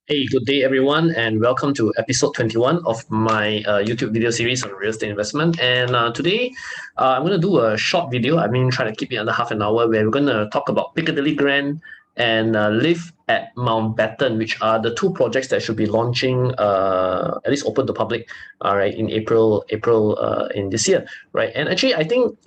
Hey, good day, everyone, and welcome to episode 21 of my YouTube video series on real estate investment. And today, I'm going to do a short video. Trying to keep it under half an hour, where we're going to talk about Piccadilly Grand and live at Mountbatten, which are the two projects that should be launching, at least open to public, right, in April in this year, right? And actually, I think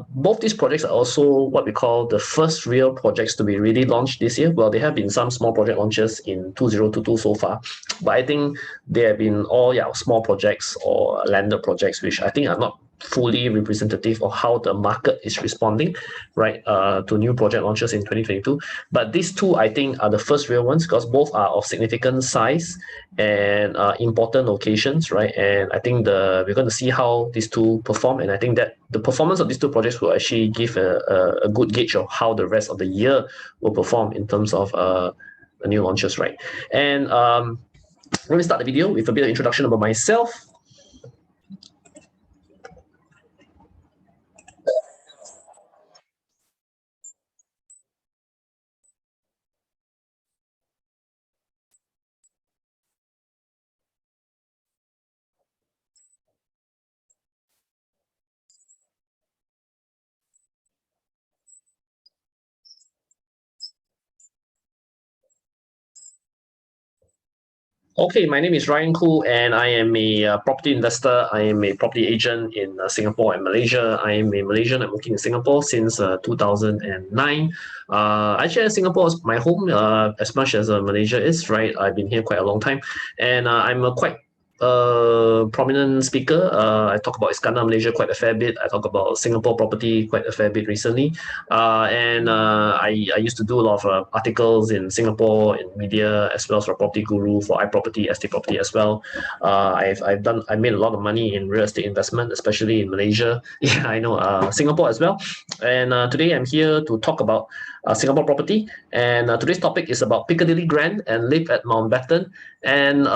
both these projects are also what we call the first real projects to be really launched this year. Well, there have been some small project launches in 2022 so far, but I think they have been all small projects or landed projects, which I think are not fully representative of how the market is responding, right, to new project launches in 2022. But these two, I think, are the first real ones because both are of significant size and important locations, right? And I think we're going to see how these two perform, and I think that the performance of these two projects will actually give a good gauge of how the rest of the year will perform in terms of the new launches, right? And let me start the video with a bit of introduction about myself. Okay, my name is Ryan Khoo, and I am a property investor. I am a property agent in Singapore and Malaysia. I am a Malaysian. I'm working in Singapore since 2009. Actually, Singapore is my home as much as Malaysia is, right? I've been here quite a long time, and I'm a quite prominent speaker. I talk about Iskandar Malaysia quite a fair bit. I talk about Singapore property quite a fair bit recently. I used to do a lot of articles in Singapore in media as well as for Property Guru for iProperty, estate property as well. I made a lot of money in real estate investment, especially in Malaysia. Yeah, I know Singapore as well. And today I'm here to talk about Singapore property. And today's topic is about Piccadilly Grand and live at Mountbatten. And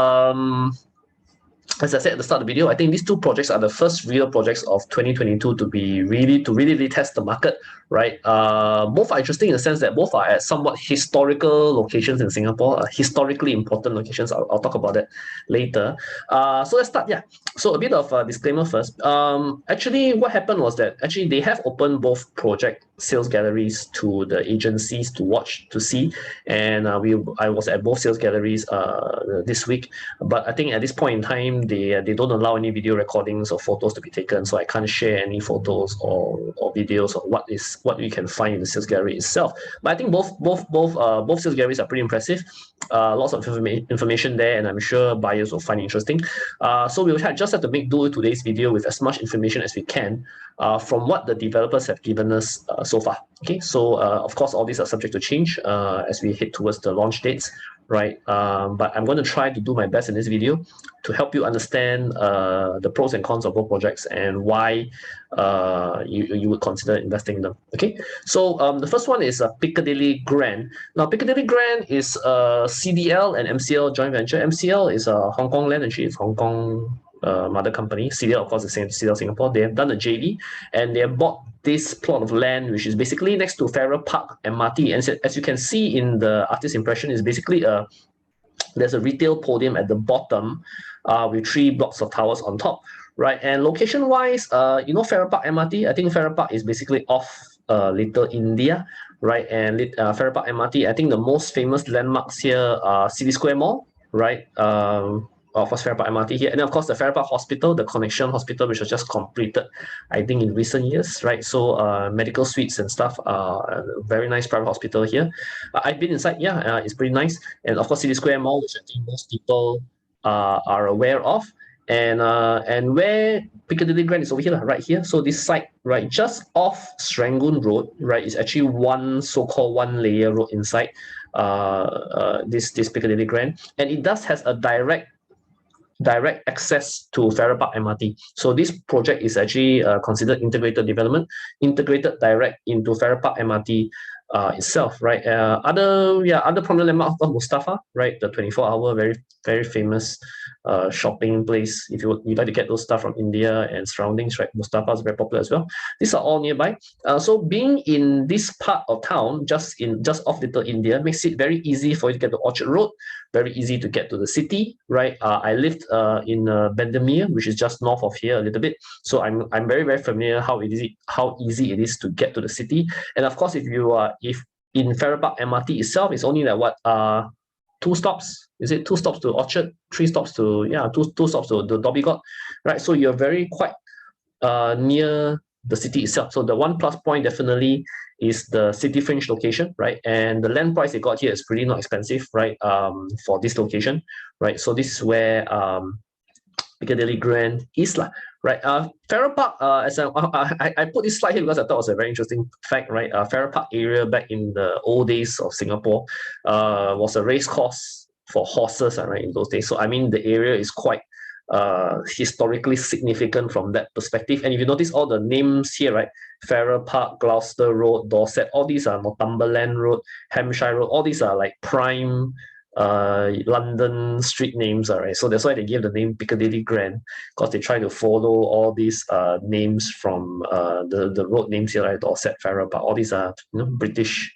as I said at the start of the video, I think these two projects are the first real projects of 2022 to really test the market, right? Both are interesting in the sense that both are at somewhat historical locations in Singapore, historically important locations. I'll talk about that later. So let's start. Yeah. So a bit of a disclaimer first. Actually, what happened was that actually they have opened both project sales galleries to the agencies to watch to see, and I was at both sales galleries this week. But I think at this point in time, they don't allow any video recordings or photos to be taken, so I can't share any photos or videos of what you can find in the sales gallery itself. But I think both sales galleries are pretty impressive. Lots of information there, and I'm sure buyers will find it interesting. So we'll just have to make do with today's video with as much information as we can from what the developers have given us so far. Okay, so of course all these are subject to change as we head towards the launch dates, right? But I'm going to try to do my best in this video to help you understand the pros and cons of both projects and why you would consider investing in them. Okay, so the first one is Piccadilly Grand. Now, Piccadilly Grand is a CDL and MCL joint venture. MCL is a Hong Kong land, and she is Hong Kong mother company. CDL, of course, is CDL Singapore. They have done a JV, and they have bought this plot of land, which is basically next to Farrer Park MRT. And as you can see in the artist impression, is basically there's a retail podium at the bottom with 3 blocks of towers on top, right? And location-wise, Farrer Park MRT. I think Farrer Park is basically off Little India, right? And Farrer Park MRT. I think the most famous landmarks here are City Square Mall, right? Of course, Farrer Park MRT here, and then of course the Farrer Park Hospital, the Connection Hospital, which was just completed, I think, in recent years, right? So medical suites and stuff. Very nice private hospital here. I've been inside. Yeah, it's pretty nice. And of course, City Square Mall, which I think most people are aware of. And where Piccadilly Grand is over here, right here. So this site, right, just off Serangoon Road, right, is actually one so-called one-layer road inside this Piccadilly Grand, and it does has a direct access to Farrer Park MRT. So this project is actually considered integrated development, integrated direct into Farrer Park MRT itself, right? Other prominent landmarks of Mustafa, right? The 24-hour, very famous shopping place. If you like to get those stuff from India and surroundings, right? Mustafa is very popular as well. These are all nearby. So being in this part of town, just off Little India, makes it very easy for you to get to Orchard Road, very easy to get to the city, right? I lived in Bendemeer, which is just north of here a little bit, so I'm very familiar how easy it is to get to the city. And of course, if in Farrer Park MRT itself, it's only like what 2 stops. Is it 2 stops to Orchard? 3 stops to two stops to the Dhoby Ghaut, right? So you're very quite near the city itself. So the one plus point definitely is the city fringe location, right? And the land price they got here is pretty not expensive, right? For this location, right? So this is where Piccadilly Grand is lah, right? Farrer Park, as I put this slide here because I thought it was a very interesting fact, right? Farrer Park area back in the old days of Singapore was a race course for horses, right? In those days, so I mean the area is quite historically significant from that perspective. And if you notice all the names here, right? Farrer Park, Gloucester Road, Dorset, all these are Northumberland Road, Hampshire Road, all these are like prime London street names, all right? So that's why they give the name Piccadilly Grand, because they try to follow all these names from the road names here, right? Dorset, Farrer Park, all these are British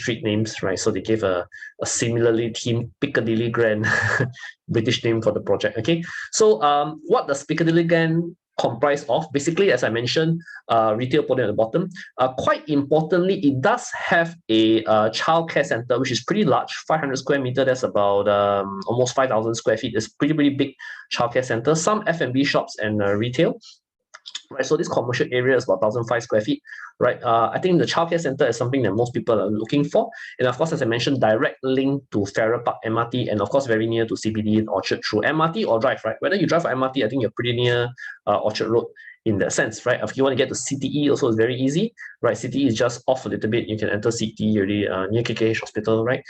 street names, right? So they gave a similarly themed Piccadilly Grand British name for the project. Okay, so what does Piccadilly Grand comprise of? Basically, as I mentioned, retail podium at the bottom. Quite importantly, it does have a childcare center, which is pretty large, 500 square meter. That's about almost 5,000 square feet. It's pretty big childcare center. Some F&B shops and retail. Right, so this commercial area is about 1,005 square feet, right? I think the childcare center is something that most people are looking for, and of course, as I mentioned, direct link to Farrer Park MRT, and of course, very near to CBD and Orchard through MRT or drive, right? Whether you drive for MRT, I think you're pretty near Orchard Road in that sense, right? If you want to get to CTE, also is very easy, right? CTE is just off a little bit. You can enter CTE already near KKH Hospital, right?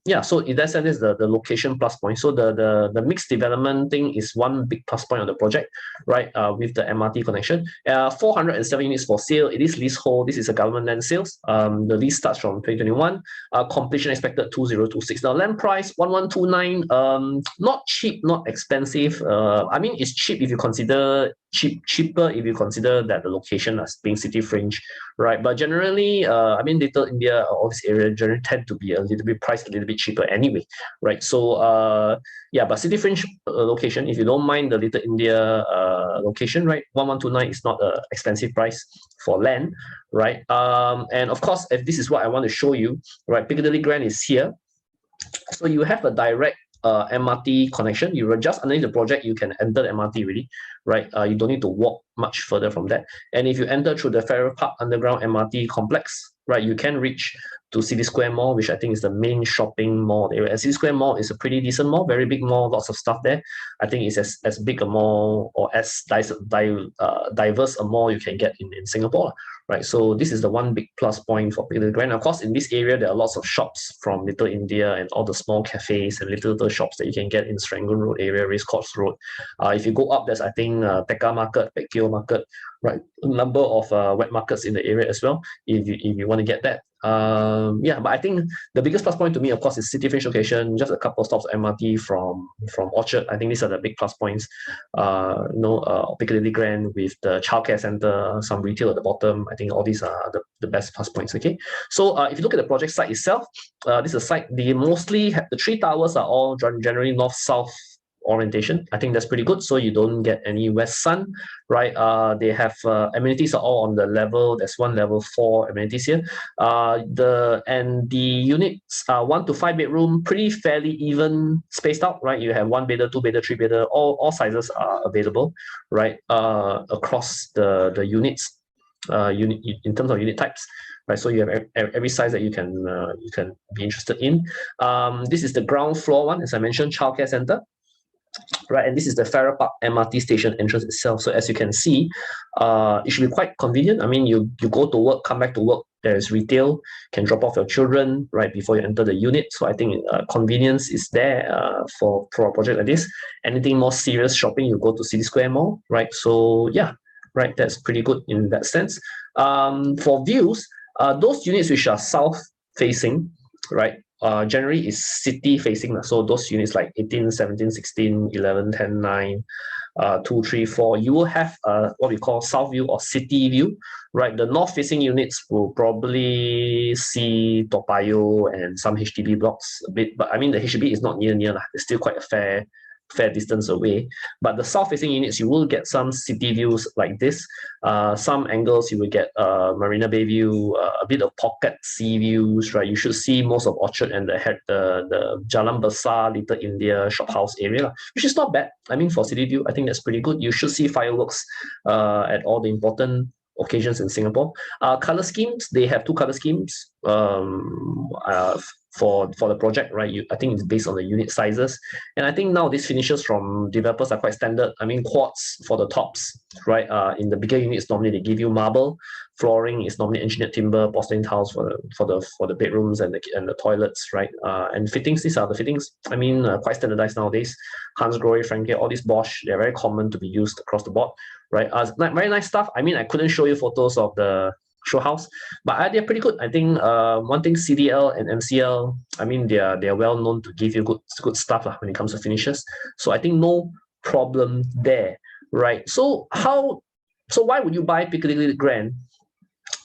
Yeah, so in that sense, is the location plus point. So the mixed development thing is one big plus point of the project, right? With the MRT connection. 407 units for sale. It is leasehold. This is a government land sales. The lease starts from 2021. Completion expected 2026. Now land price 1129. Not cheap, not expensive. I mean, it's cheap if you consider cheaper if you consider that the location as being city fringe, right? But generally, I mean, Little India or all this area generally tend to be a little bit priced a little bit cheaper anyway, right? So yeah, but city fringe location, if you don't mind the Little India location, right? 1129 is not an expensive price for land, right? And of course, if this is what I want to show you, right? Piccadilly Grand is here. So you have a direct MRT connection. You are just underneath the project, you can enter the MRT really, right? You don't need to walk much further from that. And if you enter through the Farrer Park Underground MRT complex, right, you can reach to City Square Mall, which I think is the main shopping mall area. And City Square Mall is a pretty decent mall, very big mall, lots of stuff there. I think it's as big a mall or as diverse a mall you can get in Singapore, right? So this is the one big plus point for Piccadilly Grand. Of course, in this area, there are lots of shops from Little India and all the small cafes and little shops that you can get in Serangoon Road area, Racecourse Road. If you go up, there's, I think, Tekka Market, Pek Kio Market, right? A number of wet markets in the area as well, if you want to get that. Yeah, but I think the biggest plus point to me, of course, is city fringe location, just a couple of stops MRT from Orchard. I think these are the big plus points. Piccadilly Grand with the childcare center, some retail at the bottom. I think all these are the best plus points. Okay, so if you look at the project site itself, this is a site. The 3 towers are all generally north-south orientation. I think that's pretty good, so you don't get any west sun, right? They have amenities are all on the level. There's one level 4 amenities here. The units are 1 to 5 bedroom, pretty fairly even spaced out, right? You have 1 bedder, 2 bedder, 3 bedder, all sizes are available, right? Across the units, in terms of unit types. Right, so you have every size that you can be interested in. This is the ground floor one, as I mentioned, childcare center. Right, and this is the Farrer Park MRT station entrance itself. So as you can see, it should be quite convenient. I mean, you go to work, come back to work, there's retail, can drop off your children right before you enter the unit. So I think convenience is there for a project like this. Anything more serious shopping, you go to City Square Mall, right? So yeah, right, that's pretty good in that sense. For views, Those units which are south facing, right, generally is city facing. So those units like 18, 17, 16, 11, 10, 9, 2, 3, 4, you will have what we call south view or city view, right? The north facing units will probably see Toa Payoh and some HDB blocks a bit, but I mean the HDB is not near, it's still quite a fair distance away. But the south facing units, you will get some city views like this. Some angles you will get Marina Bay view, a bit of pocket sea views, right? You should see most of Orchard and the Jalan Besar, Little India shop house area, which is not bad. I mean, for city view, I think that's pretty good. You should see fireworks at all the important occasions in Singapore. Color schemes, they have two color schemes for the project, right? I think it's based on the unit sizes. And I think now these finishes from developers are quite standard. I mean, quartz for the tops, right? In the bigger units, normally they give you marble. Flooring is normally engineered timber, porcelain tiles for the bedrooms and the toilets, right? And fittings, these are the fittings. I mean, quite standardized nowadays. Hansgrohe, Franke, all these Bosch, they're very common to be used across the board, right? Very nice stuff. I mean, I couldn't show you photos of the show house, but they're pretty good. I think one thing, CDL and MCL, I mean, they're well known to give you good stuff when it comes to finishes. So I think no problem there, right? So why would you buy Piccadilly Grand?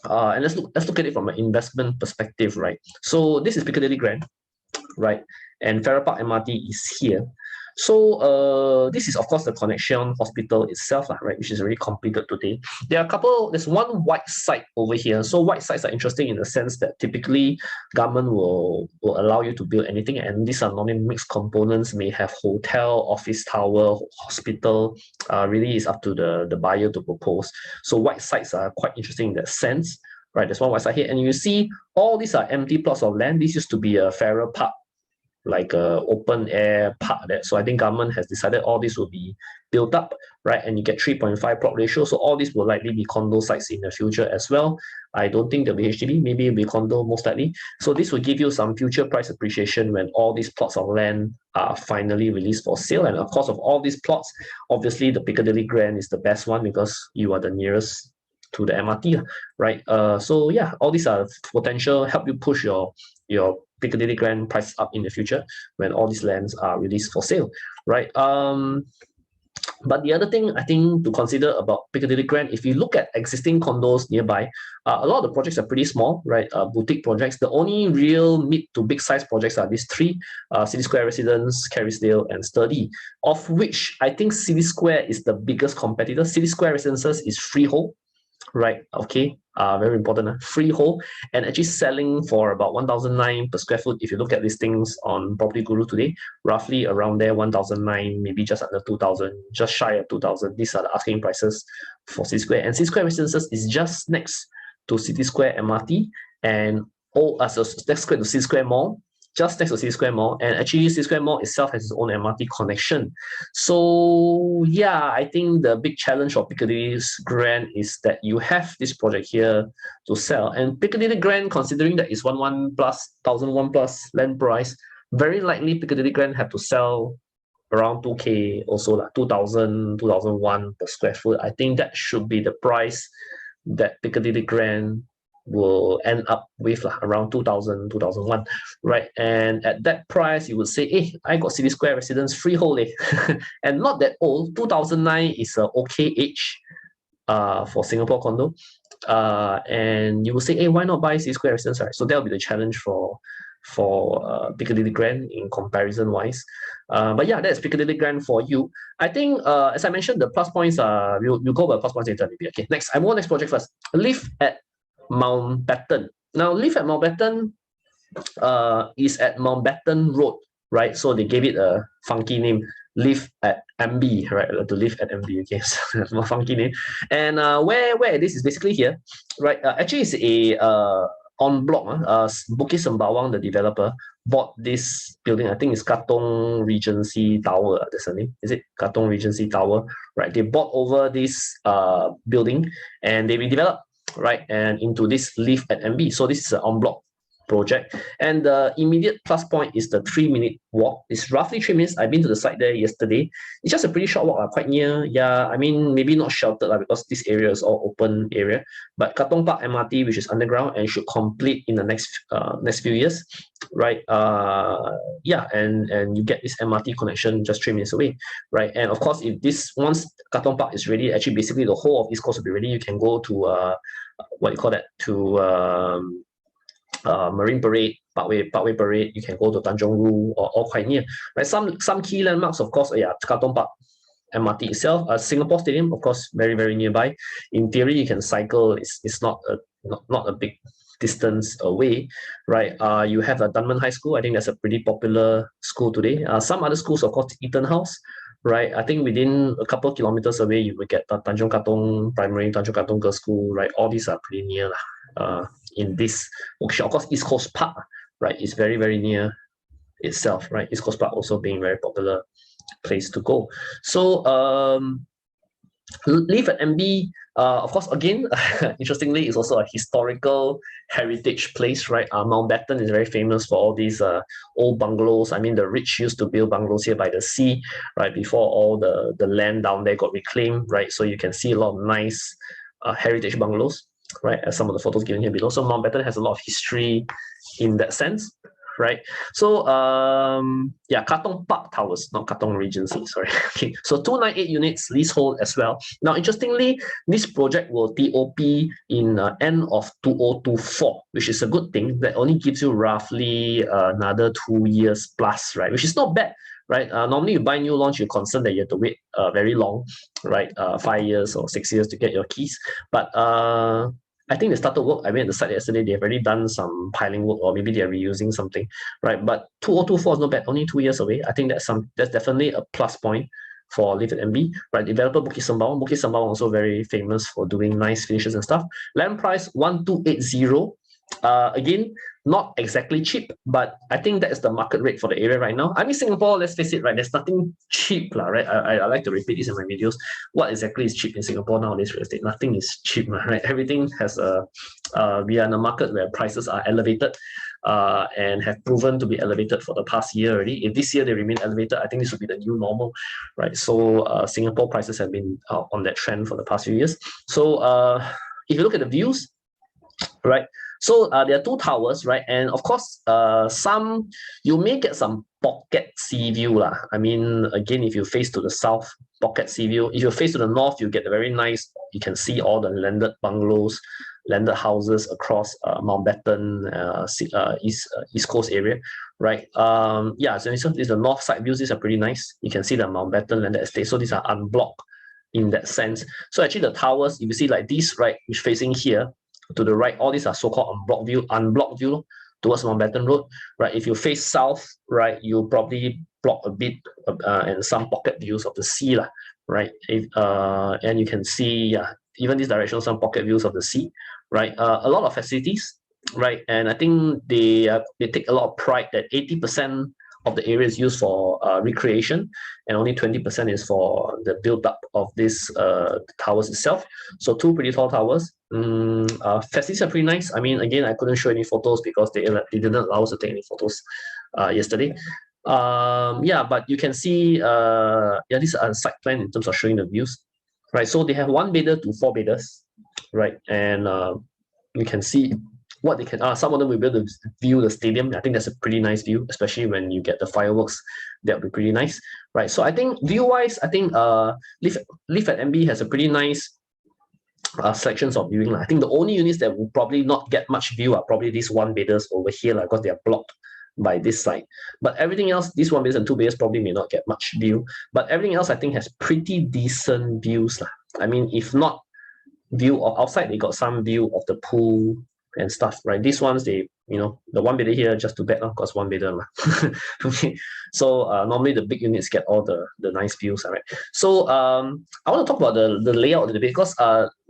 And let's look at it from an investment perspective, right? So this is Piccadilly Grand, right? And Farrer Park MRT is here. So this is of course the Connection Hospital itself, right, which is already completed today. There's one white site over here. So white sites are interesting in the sense that typically government will allow you to build anything, and these are normally mixed components, may have hotel, office tower, hospital. Really is up to the buyer to propose. So white sites are quite interesting in that sense, right? There's one white site here, and you see all these are empty plots of land. This used to be a Farrer Park, like a open air park there. So I think government has decided all this will be built up, right? And you get 3.5 plot ratio. So all this will likely be condo sites in the future as well. I don't think there'll be HDB, maybe it'll be condo most likely. So this will give you some future price appreciation when all these plots of land are finally released for sale. And of course, of all these plots, obviously the Piccadilly Grand is the best one because you are the nearest to the MRT, right? So yeah, all these are potential help you push your Piccadilly Grand price up in the future when all these lands are released for sale, right? But the other thing I think to consider about Piccadilly Grand, if you look at existing condos nearby, a lot of the projects are pretty small, right? Boutique projects. The only real mid to big size projects are these three: City Square Residence, Kerrisdale, and Sturdy. Of which I think City Square is the biggest competitor. City Square Residences is freehold, right? Okay, very important. Freehold, and actually selling for about 1,009 per square foot. If you look at listings on Property Guru today, roughly around there, 1,009, maybe just under 2,000, just shy of 2,000. These are the asking prices for City Square. And City Square Residences is just next to City Square MRT, and so next to City Square Mall, just next to City Square Mall, and actually City Square Mall itself has its own MRT connection. So yeah, I think the big challenge for Piccadilly Grand is that you have this project here to sell, and Piccadilly Grand, considering that it's 1,001 plus land price, very likely Piccadilly Grand have to sell around 2K also, like 2,000, 2,001 per square foot. I think that should be the price that Piccadilly Grand will end up with around 2,000, 2,001, right? And at that price, you would say, hey, I got City Square Residence freehold, and not that old. 2009 is an okay age for Singapore condo. And you will say, hey, why not buy City Square Residence, right? So that'll be the challenge for Piccadilly Grand in comparison wise. But yeah, that's Piccadilly Grand for you. I think, as I mentioned, the plus points are, we'll go by plus points later maybe. Okay, next, I want next project first. Live at Mountbatten. Now, Live at Mountbatten is at Mountbatten Road, right? So they gave it a funky name, Live at MB, right? To live at MB, okay, so more funky name. And where this is basically here, right? Actually, it's a en bloc. Bukit Sembawang, the developer, bought this building. I think it's Katong Regency Tower. That's the name. Is it Katong Regency Tower? Right. They bought over this building and they redeveloped, right, and into this Live at MB. So this is an en bloc project. And the immediate plus point is the 3-minute walk. It's roughly 3 minutes. I've been to the site there yesterday. It's just a pretty short walk, quite near. Yeah, I mean, maybe not sheltered because this area is all open area. But Katong Park MRT, which is underground and should complete in the next few years, right? Yeah, and you get this MRT connection just 3 minutes away, right? And of course, if once Katong Park is ready, actually basically the whole of East Coast will be ready. You can go to what you call that, to Marine Parade, Parkway Parade. You can go to Tanjong Rhu, or all quite near. Right, some key landmarks, of course, yeah, Katong Park MRT itself. Singapore Stadium, of course, very very nearby. In theory, you can cycle. It's not a big distance away, right? You have a Dunman High School. I think that's a pretty popular school today. Some other schools, of course, Eton House, right? I think within a couple of kilometers away, you will get Tanjong Katong Primary, Tanjong Katong Girls School, right? All these are pretty near in this location. Of course, East Coast Park, right, is very, very near itself, right? East Coast Park also being very popular place to go. So Live at MB, of course, again, interestingly, it's also a historical heritage place, right? Mountbatten is very famous for all these old bungalows. I mean, the rich used to build bungalows here by the sea, right? Before all the land down there got reclaimed, right? So you can see a lot of nice heritage bungalows, right? As some of the photos given here below. So Mountbatten has a lot of history in that sense, right? So yeah, Katong Park Towers, not Katong Regency, sorry. Okay, so 298 units leasehold as well. Now, interestingly, this project will TOP in end of 2024, which is a good thing. That only gives you roughly another 2 years plus, right? Which is not bad, right? Normally you buy new launch, you're concerned that you have to wait very long, right? 5 years or 6 years to get your keys. But I think they started work. I went to the site yesterday. They've already done some piling work, or maybe they're reusing something, right? But 2024 is not bad. Only 2 years away. I think that's definitely a plus point for Live at MB, right? Developer Bukit Sembawang. Bukit Sembawang also very famous for doing nice finishes and stuff. Land price 1280. Again, not exactly cheap, but I think that is the market rate for the area right now. I mean, Singapore, let's face it, right? There's nothing cheap, right? I like to repeat this in my videos. What exactly is cheap in Singapore nowadays? Real estate, nothing is cheap, right? Everything has we are in a market where prices are elevated, and have proven to be elevated for the past year already. If this year they remain elevated, I think this will be the new normal, right? So Singapore prices have been on that trend for the past few years. So if you look at the views, right? So there are 2 towers, right? And of course, you may get some pocket sea view lah. I mean, again, if you face to the south, pocket sea view. If you face to the north, you get a very nice. You can see all the landed bungalows, landed houses across Mountbatten, East Coast area, right? Yeah. So this is the north side views. These are pretty nice. You can see the Mountbatten landed estate. So these are unblocked in that sense. So actually, the towers, if you see like this, right, which facing here, to the right, all these are so-called unblocked view towards Mountbatten Road, right? If you face south, right, you probably block a bit and some pocket views of the sea, right? And you can see, even this direction, some pocket views of the sea, right? A lot of facilities, right? And I think they take a lot of pride that 80% of the area is used for recreation, and only 20% is for the build-up of this towers itself. So 2 pretty tall towers. Facilities are pretty nice. I mean, again, I couldn't show any photos because they didn't allow us to take any photos yesterday. Yeah, but you can see, yeah, this is a site plan in terms of showing the views, right? So they have 1-bedder to 4-bedders, right? And you can see what they can. Some of them will be able to view the stadium. I think that's a pretty nice view, especially when you get the fireworks. That would be pretty nice, right? So I think view-wise, I think Live at MB has a pretty nice sections of viewing. I think the only units that will probably not get much view are probably these 1-bedders over here, because they are blocked by this side. But everything else, these 1-bedders and 2-bedders probably may not get much view. But everything else, I think, has pretty decent views. I mean, if not view of outside, they got some view of the pool and stuff, right? These ones, they, the 1-bedder here, just too bad, because 1-bedder. Okay, so normally the big units get all the nice views, right? So I want to talk about the layout a little bit, because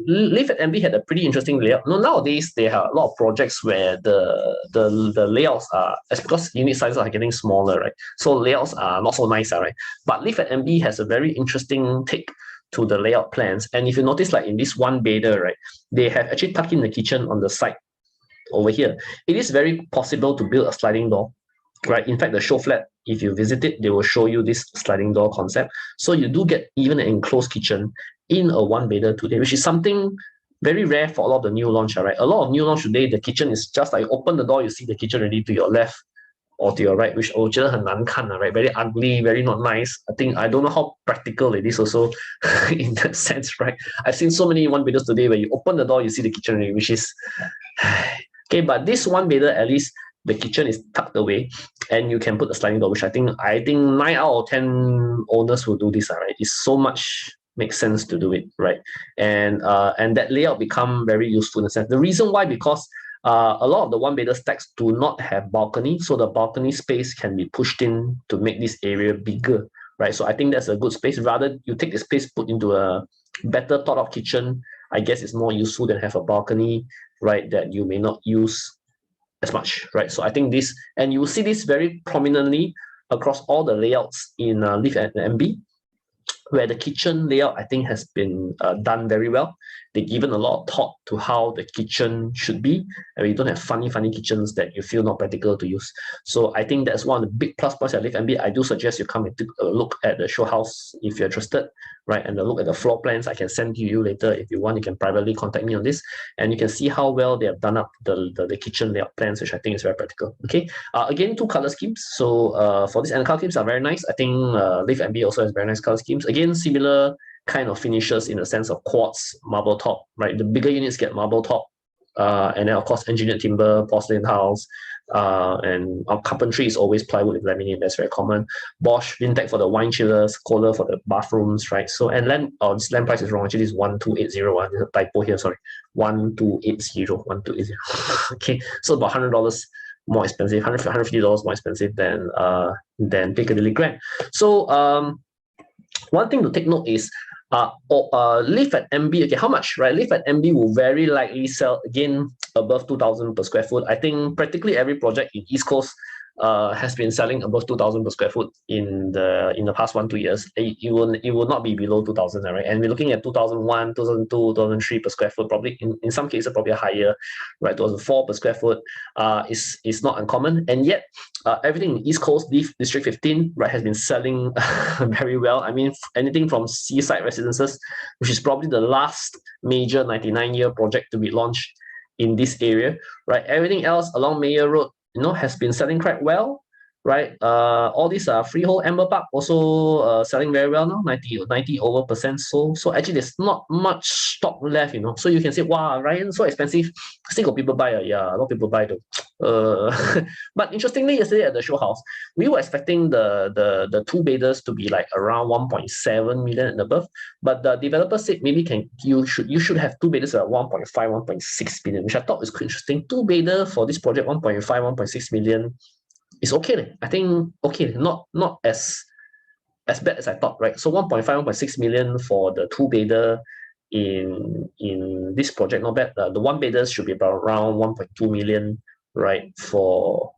Live at MB had a pretty interesting layout. Nowadays they have a lot of projects where the layouts are, because unit sizes are getting smaller, right? So layouts are not so nice, right? But Live at MB has a very interesting take to the layout plans. And if you notice, like in this 1-bedder, right, they have actually tucked in the kitchen on the side, over here. It is very possible to build a sliding door, right? In fact, the show flat, if you visit it, they will show you this sliding door concept. So you do get even an enclosed kitchen in a one-bedder today, which is something very rare for a lot of the new launch, right? A lot of new launch today, the kitchen is just like open the door, you see the kitchen already to your left or to your right, which 我觉得很难看, right? Very ugly, very not nice. I don't know how practical it is also in that sense, right? I've seen so many one bedders today where you open the door, you see the kitchen already, which is okay. But this one bedder, at least the kitchen is tucked away, and you can put the sliding door, which I think 9 out of 10 owners will do this, right? It's so much makes sense to do it, right? And that layout become very useful in a sense. The reason why, because a lot of the one bedder stacks do not have balcony, so the balcony space can be pushed in to make this area bigger, right? So I think that's a good space. Rather, you take the space, put into a better thought of kitchen. I guess it's more useful than have a balcony, right? That you may not use as much, right? So I think this, and you will see this very prominently across all the layouts in Live at MB, where the kitchen layout, I think, has been done very well. They've given a lot of thought to how the kitchen should be, and we don't have funny kitchens that you feel not practical to use. So I think that's one of the big plus points at Live MB. I do suggest you come and take a look at the show house if you're interested, right? And a look at the floor plans. I can send to you later if you want. You can privately contact me on this, and you can see how well they have done up the kitchen layout plans, which I think is very practical. Okay, again, 2 color schemes. So for this, and the color schemes are very nice. I think Live MB also has very nice color schemes. Again, similar kind of finishes in the sense of quartz, marble top, right? The bigger units get marble top, and then of course engineered timber, porcelain tiles, and our carpentry is always plywood with laminate. That's very common. Bosch, Vintech for the wine chillers, Kohler for the bathrooms, right? So, and land, this land price is wrong. Actually, it's 1280. There's a typo here. Sorry, 1280. Okay, so about $100 more expensive, $150 more expensive than Piccadilly Grand. So one thing to take note is Live at MB, okay, how much, right? Live at MB will very likely sell again above 2,000 per square foot. I think practically every project in East Coast has been selling above 2,000 per square foot in the past 1-2 years. It will not be below 2,000, right? And we're looking at 2001, 2002, 2003 per square foot. Probably in some cases probably higher, right? 2004 per square foot is not uncommon. And yet everything in East Coast, District 15, right, has been selling very well. I mean, anything from seaside residences, which is probably the last major 99-year project to be launched in this area, right? Everything else along Mayor Road, has been selling quite well, right? All these freehold Amber Park also selling very well now, 90 over percent. So actually there's not much stock left, So you can say, wow, Ryan, so expensive. Still got people buy. Yeah, a lot of people buy though. But interestingly, yesterday at the show house, we were expecting the 2 bedders to be like around 1.7 million and above. But the developer said maybe you should have 2 bedders at 1.5, 1.6 million, which I thought was quite interesting. 2 bedder for this project, 1.5, 1.6 million. It's okay. I think okay, not as bad as I thought, right? So 1.5, 1.6 million for the 2 bedder in this project, not bad. The 1 bedders should be about around 1.2 million, right? For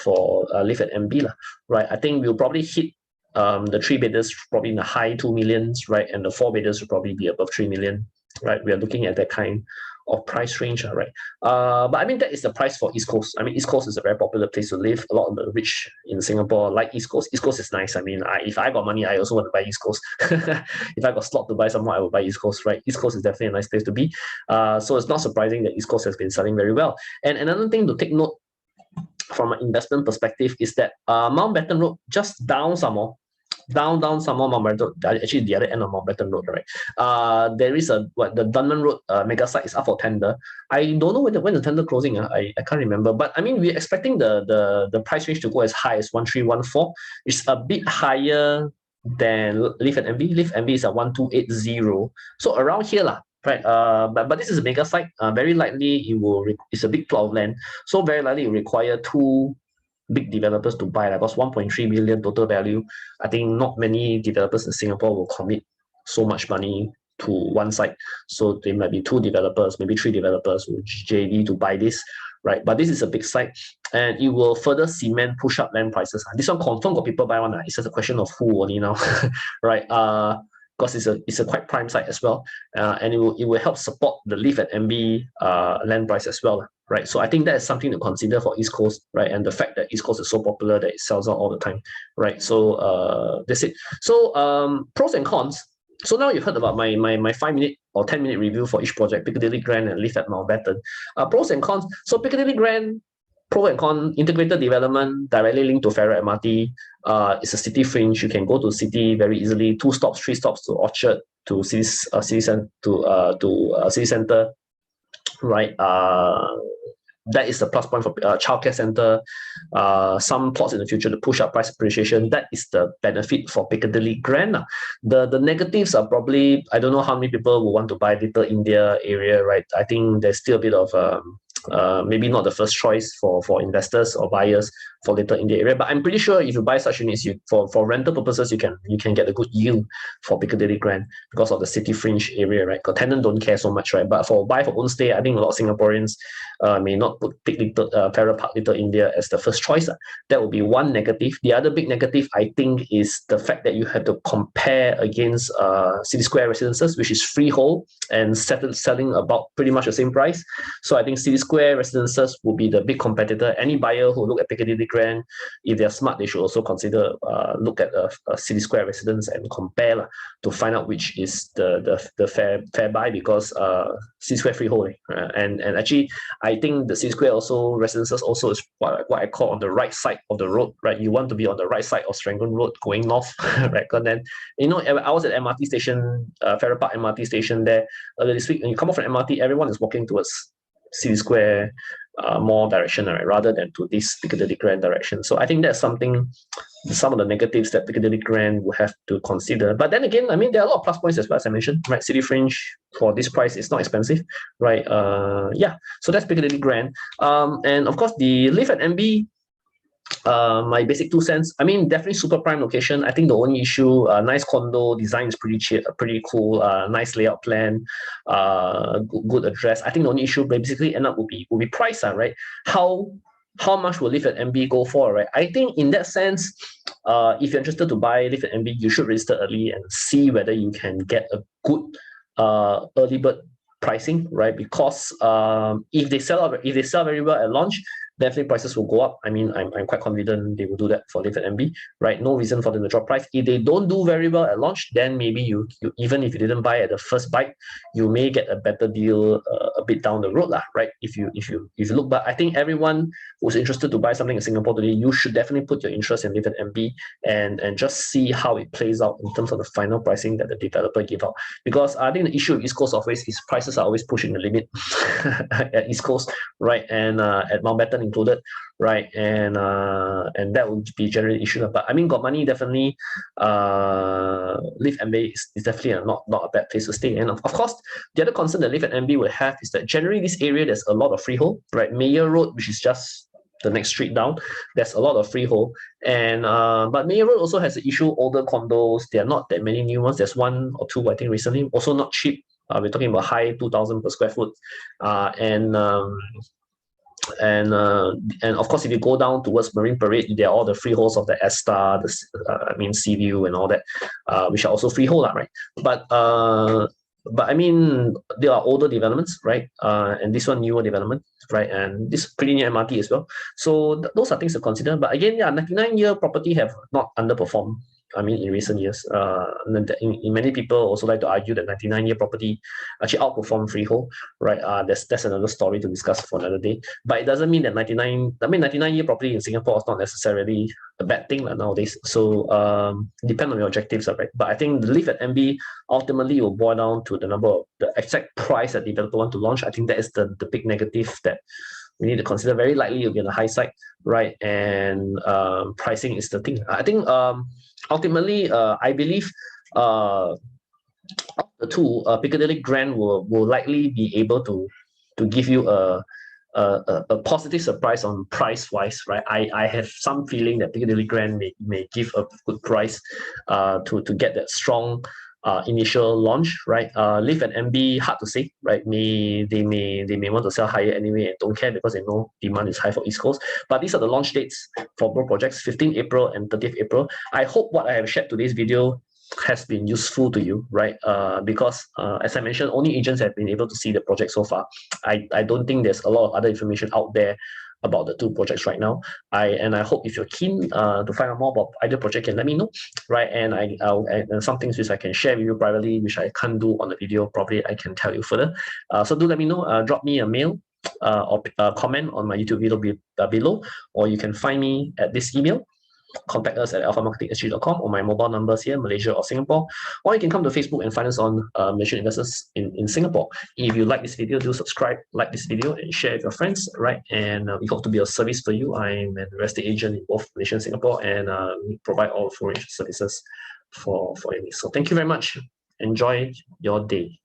Live at MB, right? I think we'll probably hit the 3 bedders probably in the high 2 millions, right? And the 4 bedders will probably be above 3 million, right? We are looking at that kind of price range, right? But I mean, that is the price for East Coast. I mean, East Coast is a very popular place to live. A lot of the rich in Singapore like East Coast. East Coast is nice. I mean, if I got money, I also want to buy East Coast. If I got slot to buy somewhere, I will buy East Coast, right? East Coast is definitely a nice place to be. So it's not surprising that East Coast has been selling very well. And another thing to take note from an investment perspective is that Mountbatten Road, just down some more, down some more Mountbatten Road, actually the other end of Mountbatten Road, right? There is the Dunman Road mega site is up for tender. I don't know when the tender closing. I can't remember. But I mean, we're expecting the price range to go as high as 1,314. It's a bit higher than Live at MB. Live MB is at 1,280. So around here, right? But this is a mega site. Very likely it's a big plot of land. So very likely it require 2 big developers to buy. That was 1.3 billion total value. I think not many developers in Singapore will commit so much money to one site. So there might be 2 developers, maybe 3 developers with JV to buy this, right? But this is a big site, and it will further cement, push up land prices. This one confirm got people buy one. It's just a question of who only now, right? Because it's a quite prime site as well, and it will help support the Live at MB land price as well. right? So I think that is something to consider for East Coast, right? And the fact that East Coast is so popular that it sells out all the time, right? So that's it. So pros and cons. So now you've heard about my 5-minute or 10-minute review for each project, Piccadilly Grand and Live at Mountbatten. Pros and cons. So Piccadilly Grand, pro and con, integrated development, directly linked to Farrer MRT. It's a city fringe. You can go to city very easily. 2 stops, 3 stops to Orchard, to city center, right? That is the plus point for childcare center. Some plots in the future to push up price appreciation. That is the benefit for Piccadilly Grand. The negatives are probably, I don't know how many people will want to buy Little India area, right? I think there's still a bit of maybe not the first choice for investors or buyers for Little India area, but I'm pretty sure if you buy such units, for rental purposes, you can get a good yield for Piccadilly Grand because of the city fringe area, right? Because tenants don't care so much, right? But for buy for own stay, I think a lot of Singaporeans may not put Farrer Park Little India as the first choice. That would be one negative. The other big negative, I think, is the fact that you have to compare against City Square residences, which is freehold and selling about pretty much the same price. So I think City Square residences will be the big competitor. Any buyer who look at Piccadilly Grand, if they're smart, they should also consider look at a City Square residence and compare to find out which is the fair buy, because City Square freehold. And actually, I think the City Square also residences also is what I call on the right side of the road, right? You want to be on the right side of Serangoon Road going north, right? And then, I was at MRT station, Farrer Park MRT station there earlier this week, and you come off from MRT, everyone is walking towards City Square more direction, right, rather than to this Piccadilly Grand direction. So I think that's some of the negatives that Piccadilly Grand will have to consider. But then again, I mean, there are a lot of plus points as well, as I mentioned, right? City fringe for this price is not expensive, right? Yeah, so that's Piccadilly Grand. And of course, the Live at MB, my basic 2 cents. I mean, definitely super prime location. I think the only issue, nice condo design is pretty cool. Nice layout plan, good address. I think the only issue basically end up will be price, right? How much will Live at MB go for, right? I think in that sense, if you're interested to buy Live at MB, you should register early and see whether you can get a good early bird pricing, right? Because if they sell very well at launch, definitely prices will go up. I mean, I'm quite confident they will do that for Live at MB, right? No reason for them to drop price. If they don't do very well at launch, then maybe you even if you didn't buy at the first bite, you may get a better deal a bit down the road, right? If you look, but I think everyone who's interested to buy something in Singapore today, you should definitely put your interest in Live at MB and just see how it plays out in terms of the final pricing that the developer give out. Because I think the issue of East Coast always is prices are always pushing the limit at East Coast, right? And at Mountbatten included, right? And that would be generally the issue. But I mean, got money, definitely Live at MB is definitely not a bad place to stay. And of course, the other concern that Live at MB will have is that generally this area there's a lot of freehold, right? Mayor Road, which is just the next street down, there's a lot of freehold. And but Mayor Road also has an issue, older condos. There are not that many new ones. There's 1 or 2, I think, recently. Also not cheap. We're talking about high 2,000 per square foot. And of course, if you go down towards Marine Parade, there are all the freeholds of the Esta, Seaview and all that, which are also freehold, right? But I mean, there are older developments, right? And this one newer development, right? And this pretty near MRT as well. So those are things to consider. But again, yeah, 99-year property have not underperformed. I mean, in recent years, many people also like to argue that 99-year property actually outperform freehold, right? That's another story to discuss for another day. But it doesn't mean that 99-year property in Singapore is not necessarily a bad thing nowadays. So depend on your objectives, right? But I think the Live at MB ultimately will boil down to the exact price that developer want to launch. I think that is the big negative that we need to consider. Very likely it'll be on the high side, right? And pricing is the thing. I think ultimately, I believe of the two, Piccadilly Grand will likely be able to give you a positive surprise on price wise, right? I have some feeling that Piccadilly Grand may give a good price to get that strong initial launch, right? Live at MB, hard to say, right? They may want to sell higher anyway and don't care because they know demand is high for East Coast. But these are the launch dates for both projects, 15th April and 30th April. I hope what I have shared today's video has been useful to you, right? Because as I mentioned, only agents have been able to see the project so far. I don't think there's a lot of other information out there about the two projects right now. I hope if you're keen to find out more about either project, can let me know, right? And and some things which I can share with you privately, which I can't do on the video, probably I can tell you further. So do let me know. Drop me a mail or comment on my YouTube video below, or you can find me at this email. Contact us at alphamarketingsg.com, or my mobile numbers here, Malaysia or Singapore, or you can come to Facebook and find us on Malaysian Investors in Singapore. If you like this video, do subscribe, like this video, and share with your friends, right? And we hope to be of service for you. I'm an real estate agent in both Malaysia and Singapore, and we provide all foreign services for your needs. So thank you very much. Enjoy your day.